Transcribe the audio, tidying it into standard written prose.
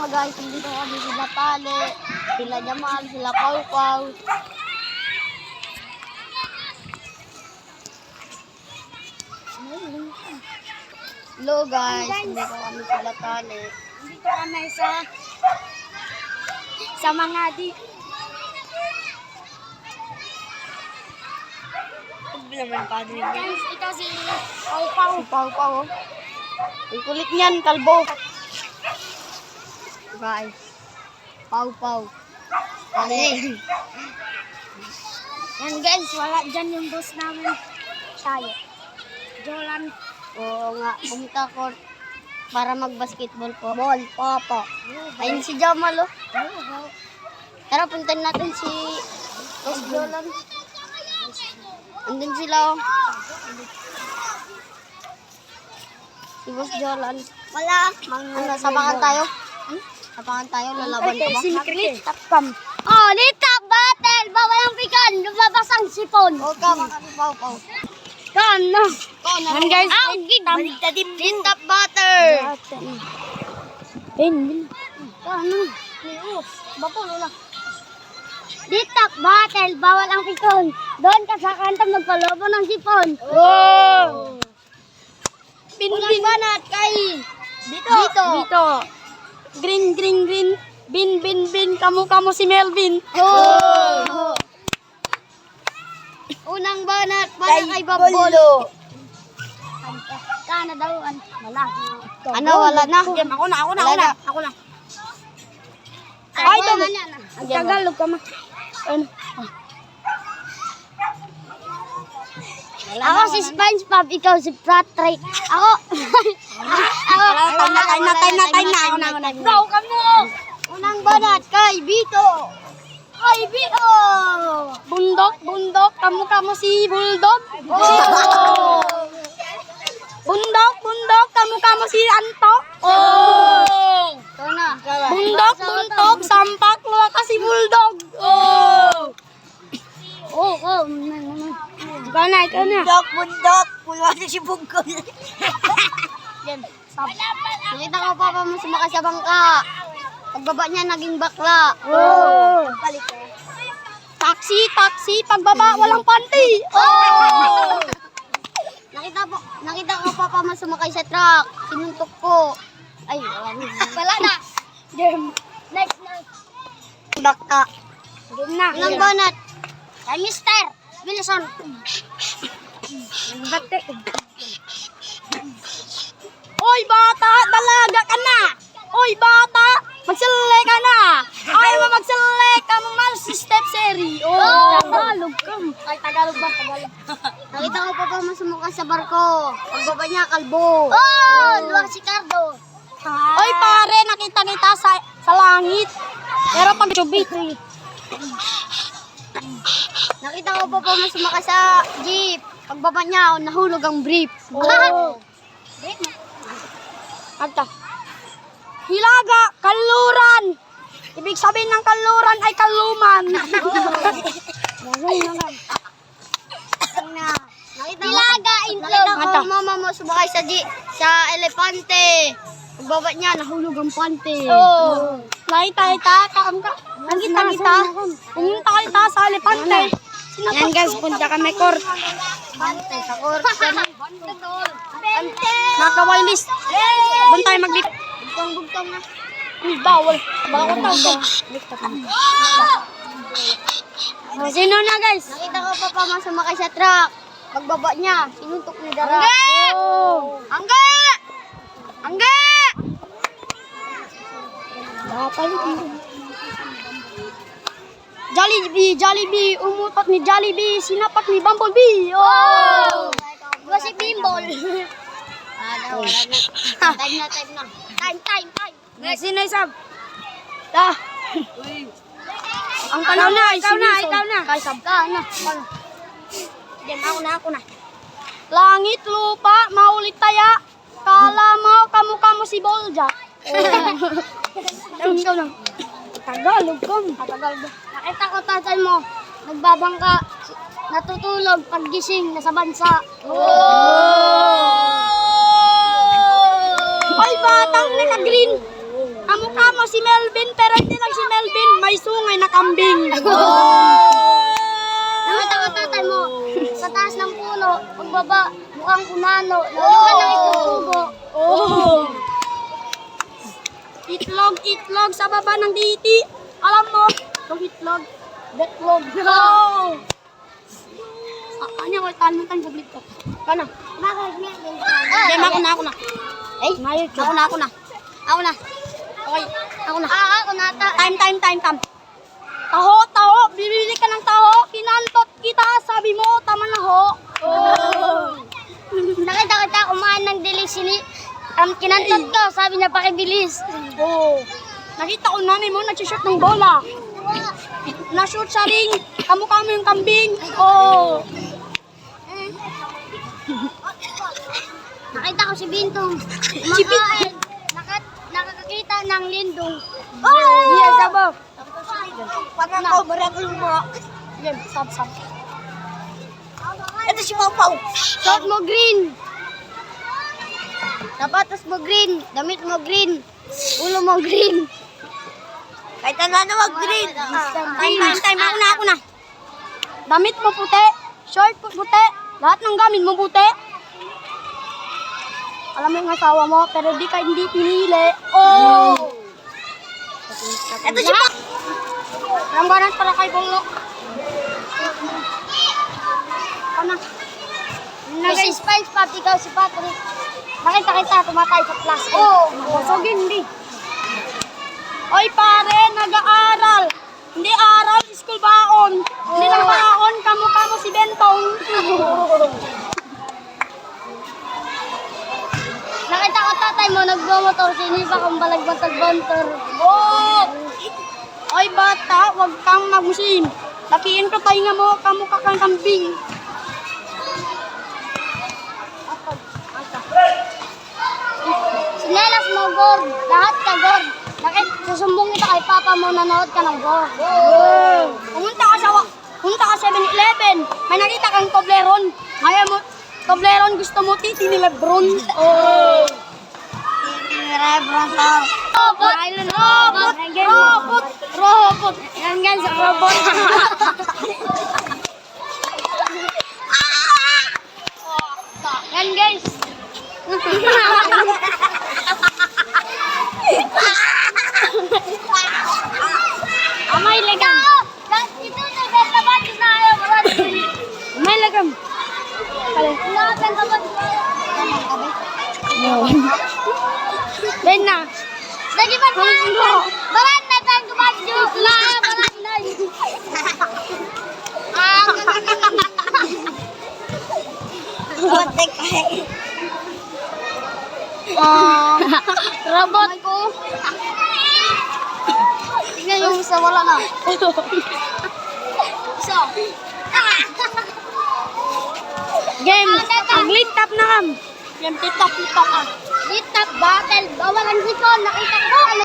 guys, hindi ko kami sila Tali, sila Jamal, sila Pau Pau. Hello guys, hindi ko kami sila Tali. Dito kami sa mga di. Naman padre. Guys, ito si Pau Pau. Si Pau Pau. Ang kulit niyan, kalbo. Guys, Pau Pau. Tali. Yan guys, wala dyan yung boss namin. Tayo. Jolan. Oo nga, pumunta ko para mag-basketball po. Ball, popo. Ayun si Jamal, oh. Tara, puntan natin si Boss Jolan. Andun sila, oh. Si Boss Jolan. Wala. Ano, sabakan tayo? Sabakan tayo, lalaban ka ba? Secret tapam. Oh, litap battle. Bawal ang pikan. Lumabas ang sipon. Oo ka, makakami Pau Pau. Kan na. Yan guys, Litap butter. Litap battle. Bawal ang pikon. Doon ka sa kanta magpalobo ng sipon. Oh! Pinpin banat kay dito. Green, green, green. Bin, bin, bin. Kamu si Melvin. Oh! Unang banat para kay Babolo. Kana daw. Wala. Ano, wala na? Ako na. Ay, Ay, ang Tagalog ka ma. Ako si SpongeBob, ikaw si Patrick. Ako. Time na. Go kamo. Unang banat kay Bito. Ay, Bito. Bundok, kamu si Bulldog. Oh! Bundok, kamu si Anto. Oh! Ito na. Bundok, sampak, luwa ka si Bulldog. Oh. Ikaw na. Bundok. Pulwa na si Bugol. Nakita ko pa mo sumakay sa bangka. Pagbaba niya, naging bakla. Taxi, pagbaba, walang panty. Oh! Nakita ko pa mo sumakay sa truck. Sinuntok ko. Ay, Wala na. Game. Next na. bakta. Game na. Unang banat. Kay Mr. Wilson. Oy, bata, dalaga ka na. Oy, bata, magsalay ka na. Ayaw mo magsalay ka mo man si Step Seri. Tagalog ka. Ay, Tagalog ba? Tagalog. Nakita ko pa mo sumakay sa barko. Pagbaba niya, kalbo. Luwag si Cardo. Oy, pare, nakita kita sa langit. Pero pag chubit. Nakita ko pa mo sumakay sa jeep. Pagbaba niya, nahulog ang brief. Agta. Hilaga, kaluran. Ibig sabihin ng kaluran ay kaluman. Hilaga, Nakita intlog. ko mama mo sumakay sa elepante. Pagbaba niya, nahulog ang pante. Nakita ka. Nakita kita. Pumunta kita sa Alicante. Yan guys, punta kami court. Pante, sa court. Naka-wireless. Doon tayo mag-lift. Bugtong na. Bawal. Bawal tao. Sino na guys? Nakita ko pa mo sumakay sa truck. Pagbaba niya, sinuntok ni Dara. Angga! Jollibee, umutot ni Jollibee, sinapak ni Bumblebee. Diba si Bimbol? Wala na. Time na. Time. Sino isab? Ang panahon na, ikaw na. Kaisab ka na. Diyan, ako na. Langit, lupa, maulit taya. Kala mo, kamu si Boljak. Ikaw lang. Tagalog ka. Nakita ko tatay mo, nagbabangka, natutulog, paggising, nasa bansa. Ay, batang naka-green. Kamukha mo si Melvin, pero hindi lang si Melvin, may sungay na kambing. Nakita ko tatay mo sa taas ng puno, pagbaba, mukhang kunano, nalukan ng itlog tubo. Itlog sa baba ng titi. Alam mo, itong itlog, betlog. Ano ko, tanutan publik ko. Kana? Game, ako na. Ay, Ako na. Okay, ako na. ako nata. Time. Taho. Bibili ka ng taho. Kinantot kita. Sabi mo, tama na ho. Nakita kita kumain ng delisini. Kinantot ko, sabi niya pakibilis. Nakita ko nanay mo, nagsishoot ng bola. Na-shoot sa ring. Kamukha mo yung kambing. Nakita ko si Bintong. Si Kumakain. Nakakakita ng lindong. Yes, abo. Marami mo. Game, stop. Ito si Pau. Suot mo green. Sapatos mo green. Damit mo green. Ulo mo green. Kahit ano wag green. Time. Ako na. Damit mo puti. Short mo puti. Lahat ng gamit mo puti. Alam mo yung asawa mo, pero hindi pinili. Ito si Pau. Rambaran para kay Bolo. Ano? Si SpongeBob, ikaw si Patrick. Nakita kita, tumatay sa plastic. Busogin, hindi. Oy pare, nag-aaral. Hindi aral, school baon. Hindi lang baon, kamukha mo si Bentong. Nakita ko tatay mo, nagbumotor, sinipa kong balagbantag-bantor. Oy bata, wag kang magmusim. Lakiin ko tayo mo, kamukha kang kambing. Sinelas mo, Gord. Lahat ka, Gord. Susumbong ito kay Papa mo, nanood ka ng Gord. Pumunta ka 7-Eleven. May nakita kang Toblerone. Ayaw mo, Toblerone gusto mo, titi ni Lebron. Robot. Yan guys, robot. Yan guys. Amay legam. Ito na benta ba na ayaw marami. May lagam. Na benta ba? Ben na. Lagi ba na? Balan na tang gumadyo. La, balan na. Robot ko. Tingnan yung isa, wala na. Isa. Game. Ang tap na kam. Game, titap ka. Litap battle. Bawal ang sipon. Nakita ko.